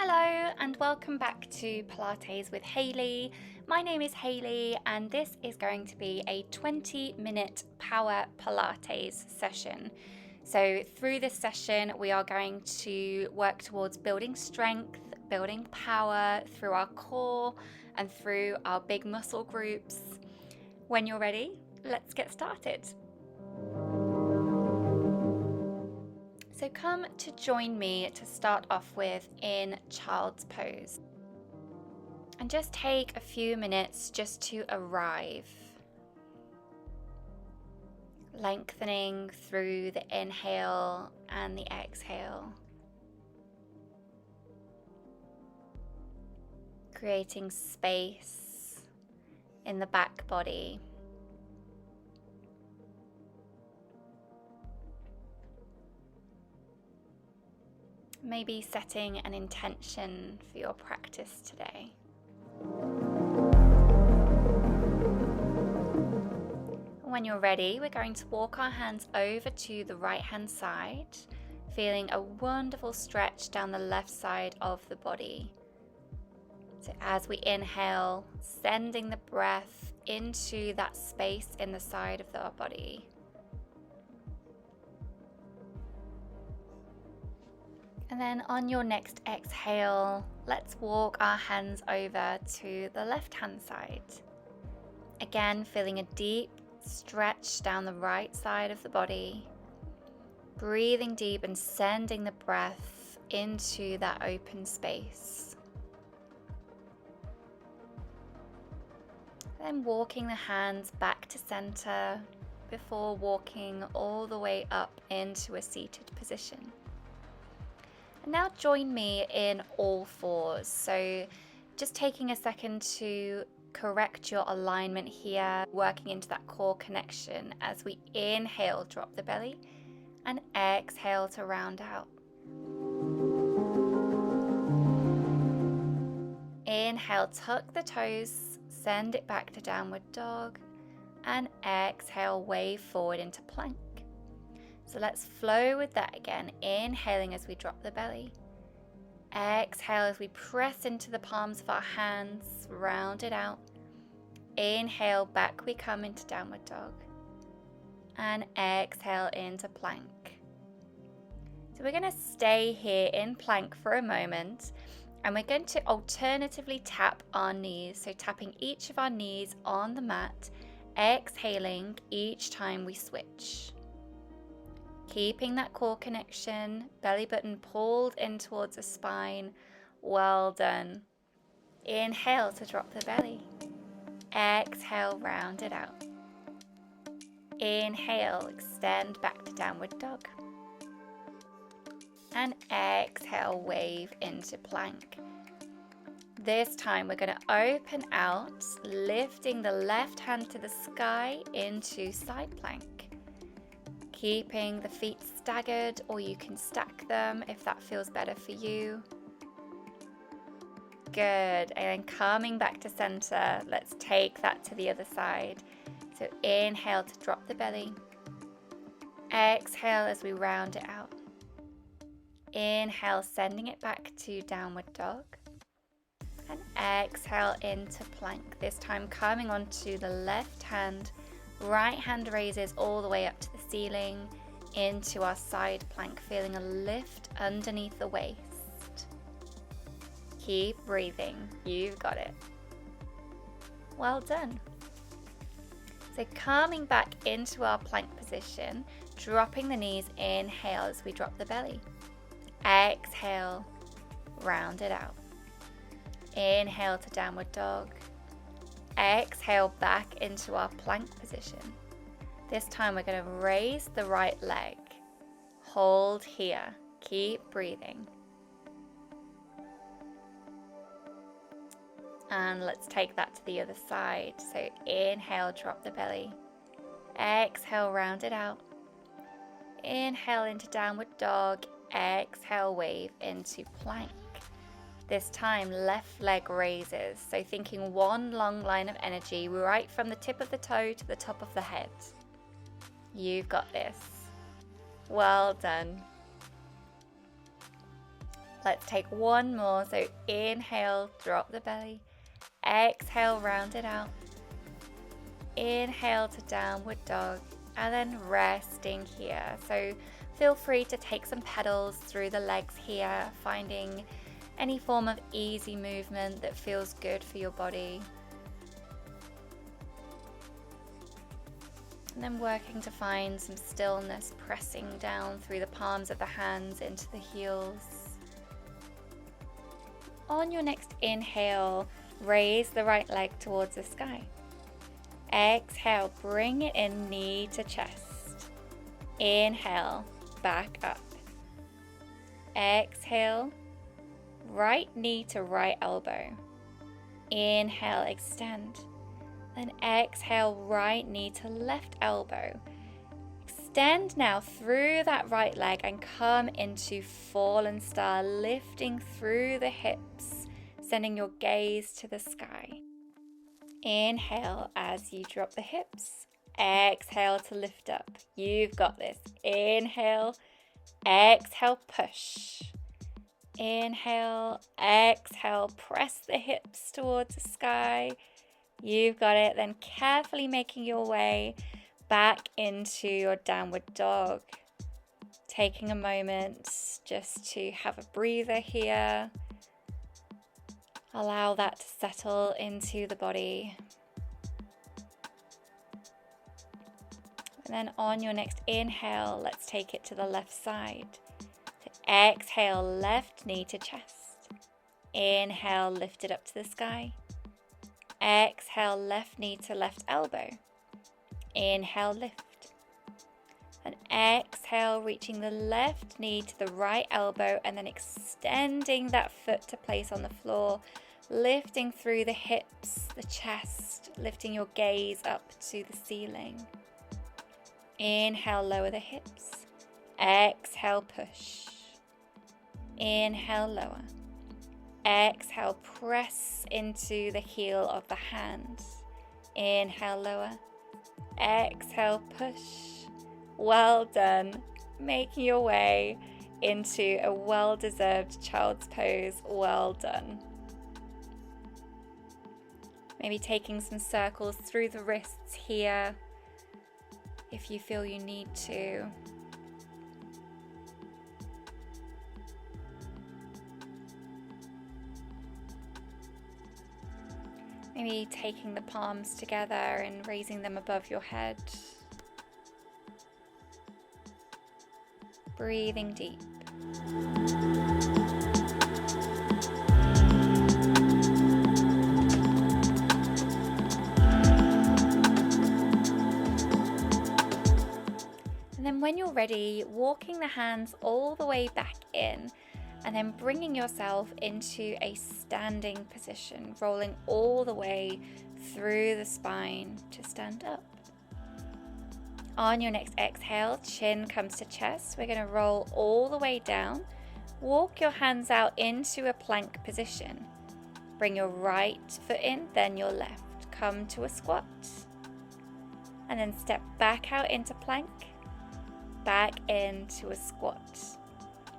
Hello and welcome back to Pilates with Hayley. My name is Hayley and this is going to be a 20-minute power Pilates session. So through this session we are going to work towards building strength, building power through our core and through our big muscle groups. When you're ready, let's get started. So come to join me to start off with in child's pose. And just take a few minutes just to arrive. Lengthening through the inhale and the exhale. Creating space in the back body. Maybe setting an intention for your practice today. When you're ready, we're going to walk our hands over to the right hand side, feeling a wonderful stretch down the left side of the body. So as we inhale, sending the breath into that space in the side of our body. And then on your next exhale, let's walk our hands over to the left-hand side. Again, feeling a deep stretch down the right side of the body. Breathing deep and sending the breath into that open space. Then walking the hands back to center before walking all the way up into a seated position. Now join me in all fours. So just taking a second to correct your alignment here, working into that core connection as we inhale, drop the belly, and exhale to round out. Inhale, tuck the toes, send it back to downward dog, and exhale, wave forward into plank. So let's flow with that again, inhaling as we drop the belly. Exhale as we press into the palms of our hands, round it out. Inhale, back we come into downward dog. And exhale into plank. So we're going to stay here in plank for a moment. And we're going to alternatively tap our knees. So tapping each of our knees on the mat, exhaling each time we switch. Keeping that core connection, belly button pulled in towards the spine. Well done. Inhale to drop the belly. Exhale, round it out. Inhale, extend back to downward dog. And exhale, wave into plank. This time we're going to open out, lifting the left hand to the sky into side plank. Keeping the feet staggered, or you can stack them if that feels better for you. Good, and then coming back to center, let's take that to the other side. So inhale to drop the belly. Exhale as we round it out. Inhale, sending it back to downward dog. And exhale into plank. This time coming onto the left hand. Right hand raises all the way up to the ceiling into our side plank, feeling a lift underneath the waist. Keep breathing, you've got it. Well done. So coming back into our plank position, dropping the knees, inhale as we drop the belly. Exhale, round it out. Inhale to downward dog. Exhale back into our plank position. This time we're going to raise the right leg. Hold here. Keep breathing. And let's take that to the other side. So inhale, drop the belly. Exhale, round it out. Inhale into downward dog. Exhale, wave into plank. This time, left leg raises. So thinking one long line of energy right from the tip of the toe to the top of the head. You've got this. Well done. Let's take one more. So inhale, drop the belly. Exhale, round it out. Inhale to downward dog, and then resting here. So feel free to take some pedals through the legs here, finding any form of easy movement that feels good for your body. And then working to find some stillness, pressing down through the palms of the hands into the heels. On your next inhale, raise the right leg towards the sky. Exhale, bring it in, knee to chest. Inhale, back up. Exhale, right knee to right elbow. Inhale, extend. Then exhale, right knee to left elbow. Extend now through that right leg and come into fallen star, lifting through the hips, sending your gaze to the sky. Inhale as you drop the hips. Exhale to lift up. You've got this. Inhale, exhale, push. Inhale, exhale, press the hips towards the sky. You've got it. Then carefully making your way back into your downward dog. Taking a moment just to have a breather here. Allow that to settle into the body. And then on your next inhale, let's take it to the left side. So exhale, left knee to chest. Inhale, lift it up to the sky. Exhale, left knee to left elbow. Inhale, lift. And exhale, reaching the left knee to the right elbow and then extending that foot to place on the floor, lifting through the hips, the chest, lifting your gaze up to the ceiling. Inhale, lower the hips. Exhale, push. Inhale, lower. Exhale, press into the heel of the hand. Inhale, lower. Exhale, push. Well done. Making your way into a well-deserved child's pose. Well done. Maybe taking some circles through the wrists here if you feel you need to. Maybe taking the palms together and raising them above your head. Breathing deep. And then when you're ready, walking the hands all the way back in, and then bringing yourself into a standing position, rolling all the way through the spine to stand up. On your next exhale, chin comes to chest. We're going to roll all the way down. Walk your hands out into a plank position. Bring your right foot in, then your left. Come to a squat. And then step back out into plank, back into a squat.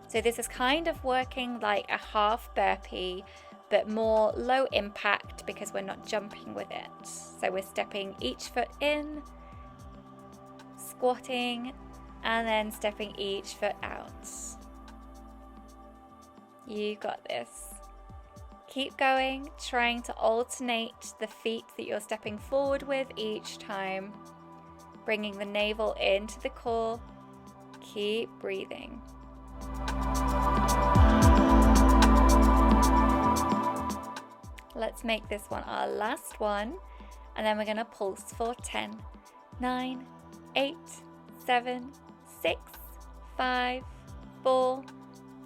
So this is kind of working like a half burpee, but more low impact because we're not jumping with it. So we're stepping each foot in, squatting, and then stepping each foot out. You got this. Keep going, trying to alternate the feet that you're stepping forward with each time, bringing the navel into the core. Keep breathing. Let's make this one our last one, and then we're going to pulse for 10, 9, 8, 7, 6, 5, 4,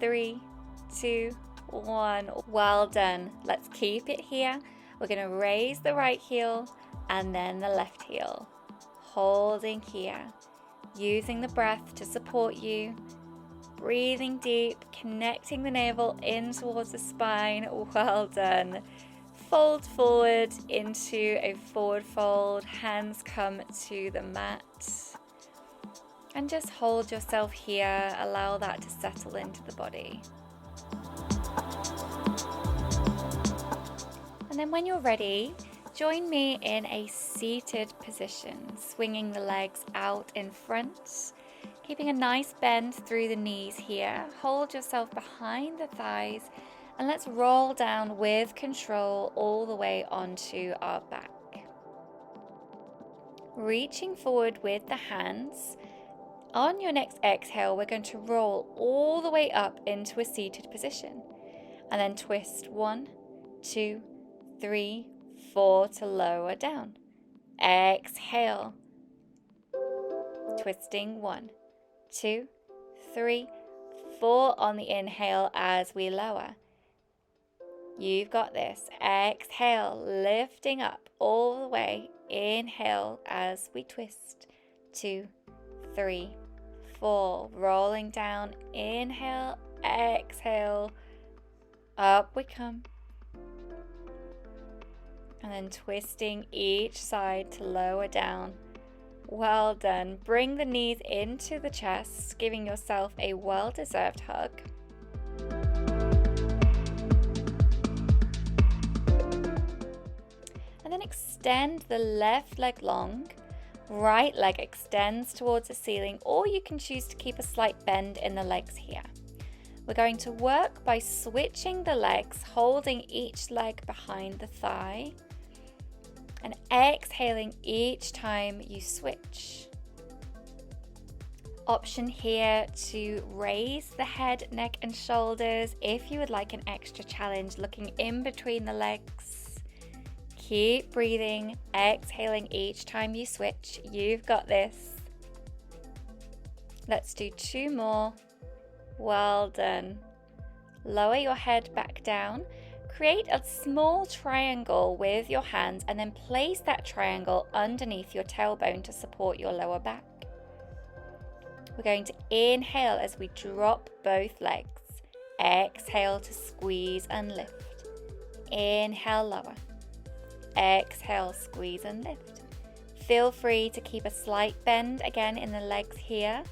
3, 2, 1. Well done. Let's keep it here. We're going to raise the right heel and then the left heel. Holding here. Using the breath to support you. Breathing deep, connecting the navel in towards the spine. Well done. Fold forward into a forward fold. Hands come to the mat. And just hold yourself here. Allow that to settle into the body. And then when you're ready, join me in a seated position, swinging the legs out in front, keeping a nice bend through the knees here. Hold yourself behind the thighs, and let's roll down with control all the way onto our back. Reaching forward with the hands. On your next exhale, we're going to roll all the way up into a seated position, and then twist 1, 2, 3, 4 to lower down. Exhale. Twisting 1, 2, 3, 4 on the inhale as we lower. You've got this. Exhale, lifting up all the way. Inhale as we twist. 2, 3, 4. Rolling down. Inhale, exhale. Up we come. And then twisting each side to lower down. Well done. Bring the knees into the chest, giving yourself a well-deserved hug. And then extend the left leg long. Right leg extends towards the ceiling, or you can choose to keep a slight bend in the legs here. We're going to work by switching the legs, holding each leg behind the thigh, and exhaling each time you switch. Option here to raise the head, neck and shoulders if you would like an extra challenge, looking in between the legs. Keep breathing, exhaling each time you switch. You've got this. Let's do 2 more. Well done. Lower your head back down. Create a small triangle with your hands and then place that triangle underneath your tailbone to support your lower back. We're going to inhale as we drop both legs. Exhale to squeeze and lift. Inhale, lower. Exhale, squeeze and lift. Feel free to keep a slight bend again in the legs here.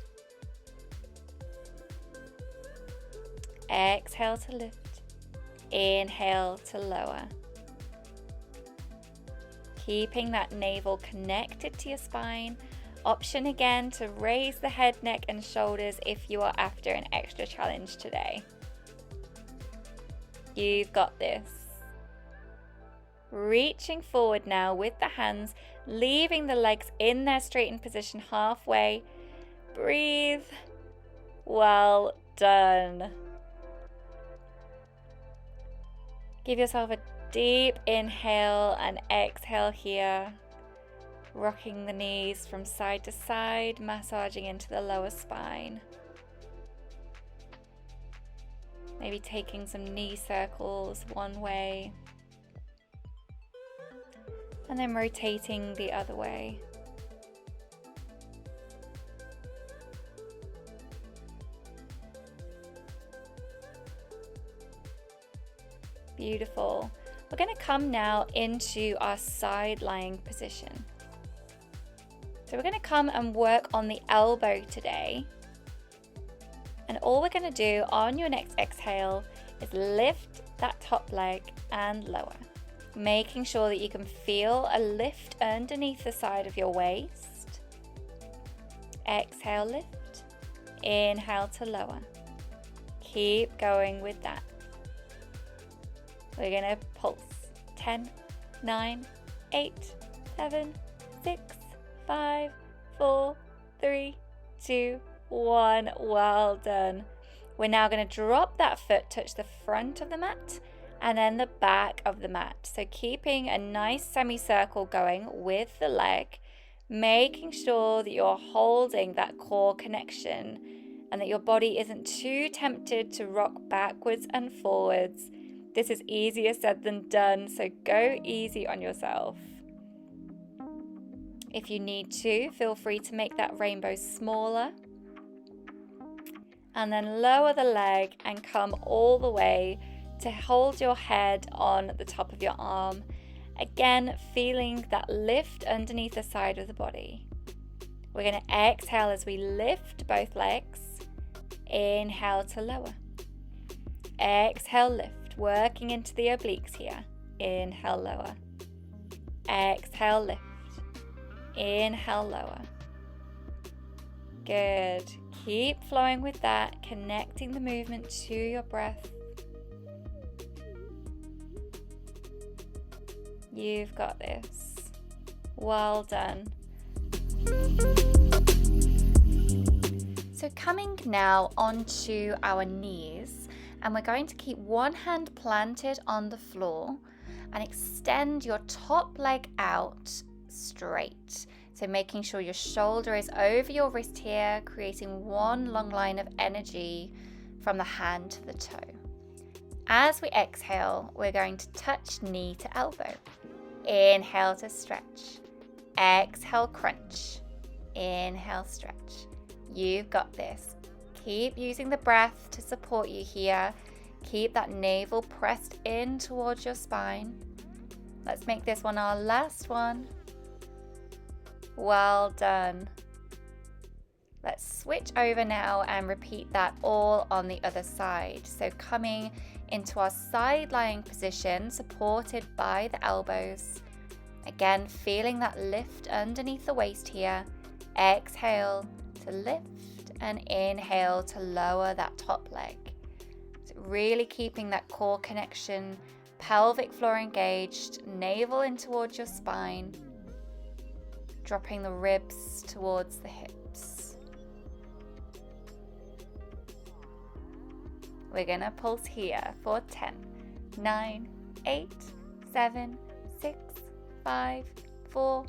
Exhale to lift. Inhale to lower. Keeping that navel connected to your spine. Option again to raise the head, neck and shoulders if you are after an extra challenge today. You've got this. Reaching forward now with the hands, leaving the legs in their straightened position halfway. Breathe. Well done. Give yourself a deep inhale and exhale here. Rocking the knees from side to side, massaging into the lower spine. Maybe taking some knee circles one way. And then rotating the other way. Beautiful. We're going to come now into our side lying position. So we're going to come and work on the elbow today. And all we're going to do on your next exhale is lift that top leg and lower, making sure that you can feel a lift underneath the side of your waist. Exhale, lift. Inhale to lower. Keep going with that. We're going to pulse. 10, 9, 8, 7, 6, 5, 4, 3, 2, 1. Well done. We're now going to drop that foot, touch the front of the mat and then the back of the mat. So keeping a nice semicircle going with the leg, making sure that you're holding that core connection and that your body isn't too tempted to rock backwards and forwards. This is easier said than done, so go easy on yourself. If you need to, feel free to make that rainbow smaller. And then lower the leg and come all the way to hold your head on the top of your arm. Again, feeling that lift underneath the side of the body. We're going to exhale as we lift both legs. Inhale to lower. Exhale, lift, working into the obliques here. Inhale, lower. Exhale, lift. Inhale, lower. Good. Keep flowing with that, connecting the movement to your breath. You've got this. Well done. So coming now onto our knees, and we're going to keep one hand planted on the floor and extend your top leg out straight. So making sure your shoulder is over your wrist here, creating one long line of energy from the hand to the toe. As we exhale, we're going to touch knee to elbow. Inhale to stretch. Exhale, crunch. Inhale, stretch. You've got this. Keep using the breath to support you here. Keep that navel pressed in towards your spine. Let's make this one our last one. Well done. Let's switch over now and repeat that all on the other side. So coming into our side lying position, supported by the elbows. Again, feeling that lift underneath the waist here. Exhale to lift and inhale to lower that top leg. So really keeping that core connection, pelvic floor engaged, navel in towards your spine, dropping the ribs towards the hips. We're gonna pulse here for 10, 9, 8, 7, 6, 5, 4,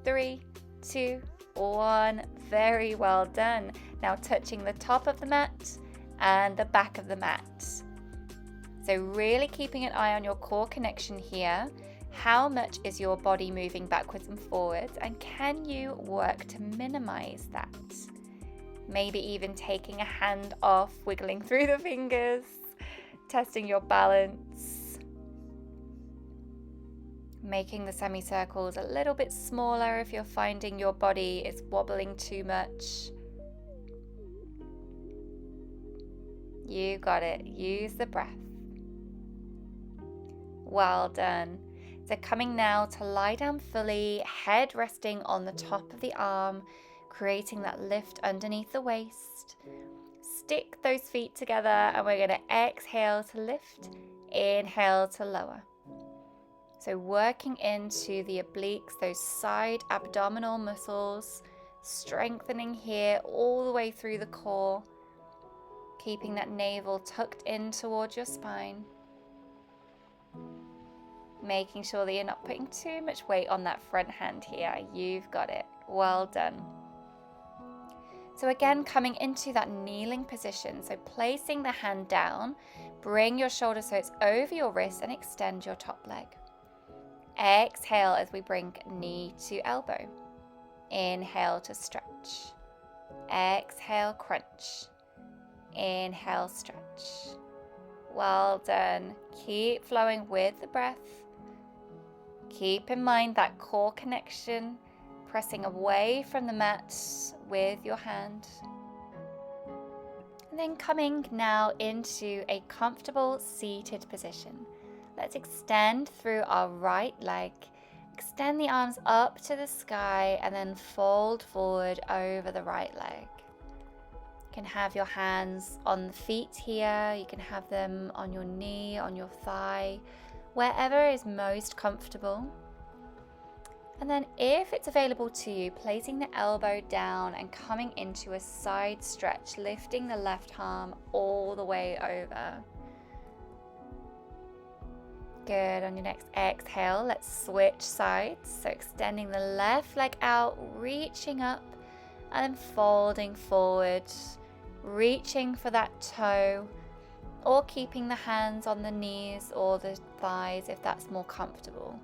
3, 2, 1. Very well done. Now touching the top of the mat and the back of the mat. So really keeping an eye on your core connection here. How much is your body moving backwards and forwards, and can you work to minimize that? Maybe even taking a hand off, wiggling through the fingers, testing your balance. Making the semicircles a little bit smaller if you're finding your body is wobbling too much. You got it. Use the breath. Well done. So coming now to lie down fully, head resting on the top of the arm, creating that lift underneath the waist. Stick those feet together and we're going to exhale to lift, inhale to lower. So working into the obliques, those side abdominal muscles, strengthening here all the way through the core, keeping that navel tucked in towards your spine. Making sure that you're not putting too much weight on that front hand here. You've got it. Well done. So again, coming into that kneeling position. So placing the hand down, bring your shoulder so it's over your wrist and extend your top leg. Exhale as we bring knee to elbow. Inhale to stretch. Exhale, crunch. Inhale, stretch. Well done. Keep flowing with the breath. Keep in mind that core connection, pressing away from the mat with your hand. And then coming now into a comfortable seated position. Let's extend through our right leg. Extend the arms up to the sky and then fold forward over the right leg. You can have your hands on the feet here. You can have them on your knee, on your thigh, wherever is most comfortable. And then if it's available to you, placing the elbow down and coming into a side stretch, lifting the left arm all the way over. Good. On your next exhale, let's switch sides. So extending the left leg out, reaching up, and then folding forward, reaching for that toe, or keeping the hands on the knees or the thighs if that's more comfortable.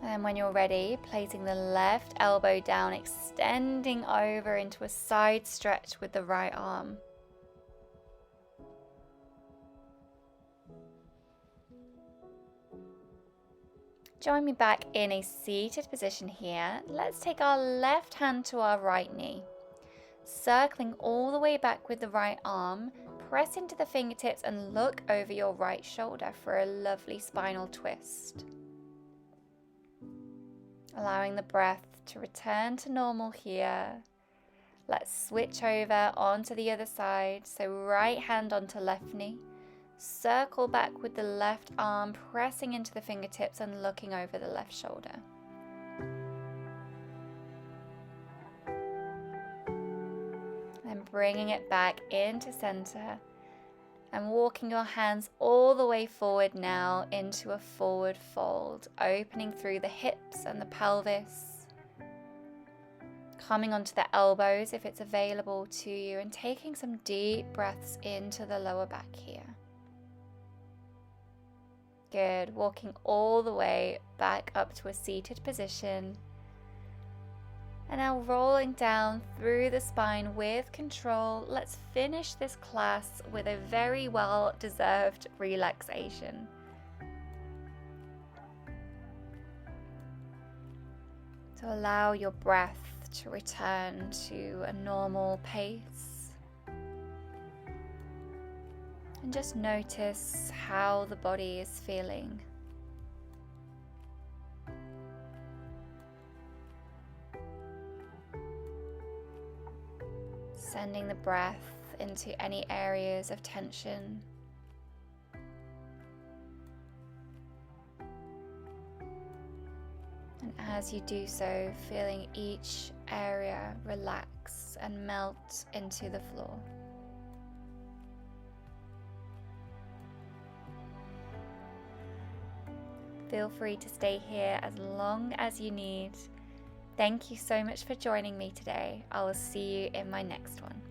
And when you're ready, placing the left elbow down, extending over into a side stretch with the right arm. Join me back in a seated position here. Let's take our left hand to our right knee. Circling all the way back with the right arm, press into the fingertips and look over your right shoulder for a lovely spinal twist. Allowing the breath to return to normal here. Let's switch over onto the other side. So right hand onto left knee. Circle back with the left arm, pressing into the fingertips and looking over the left shoulder. Then bringing it back into center and walking your hands all the way forward now into a forward fold, opening through the hips and the pelvis. Coming onto the elbows if it's available to you and taking some deep breaths into the lower back here. Good, walking all the way back up to a seated position. And now rolling down through the spine with control. Let's finish this class with a very well-deserved relaxation. So allow your breath to return to a normal pace. And just notice how the body is feeling. Sending the breath into any areas of tension. And as you do so, feeling each area relax and melt into the floor. Feel free to stay here as long as you need. Thank you so much for joining me today. I will see you in my next one.